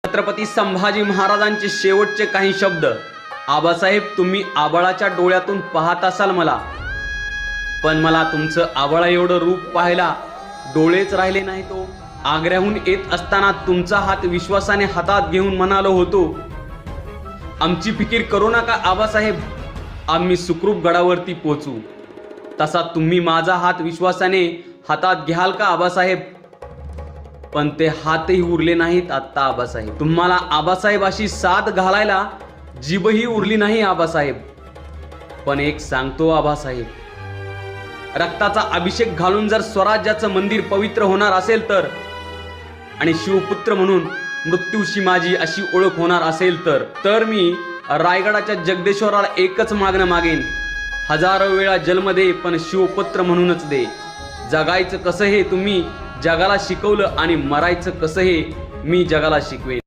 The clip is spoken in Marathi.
छत्रपती संभाजी महाराजांचे शेवटचे काही शब्द. आबासाहेब, तुम्ही आबाळाच्या डोळ्यातून पाहत असाल मला, पण मला तुमचं आबाळा एवढं रूप पाहायला डोळेच राहिले नाही. तो आग्र्याहून येत असताना तुमचा हात विश्वासाने हातात घेऊन म्हणालो होतो, आमची फिकीर करू नका आबासाहेब, आम्ही सुखरूप गडावरती पोचू. तसा तुम्ही माझा हात विश्वासाने हातात घ्याल का आबासाहेब? पण ते हातही उरले नाहीत आत्ता आबासाहेब. तुम्हाला आबासाहेब अशी साथ घालायला जीभही उरली नाही आबासाहेब. पण एक सांगतो आबासाहेब, रक्ताचा अभिषेक घालून जर स्वराज्याचं मंदिर पवित्र होणार असेल तर, आणि शिवपुत्र म्हणून मृत्यूशी माझी अशी ओळख होणार असेल तर मी रायगडाच्या जगदेश्वराला एकच मागणं मागेन, हजारो वेळा जन्म दे पण शिवपुत्र म्हणूनच दे. जगायचं कसं हे तुम्ही जगाला शिकवलं आणि मरायचं कसं हे मी जगाला शिकवेन.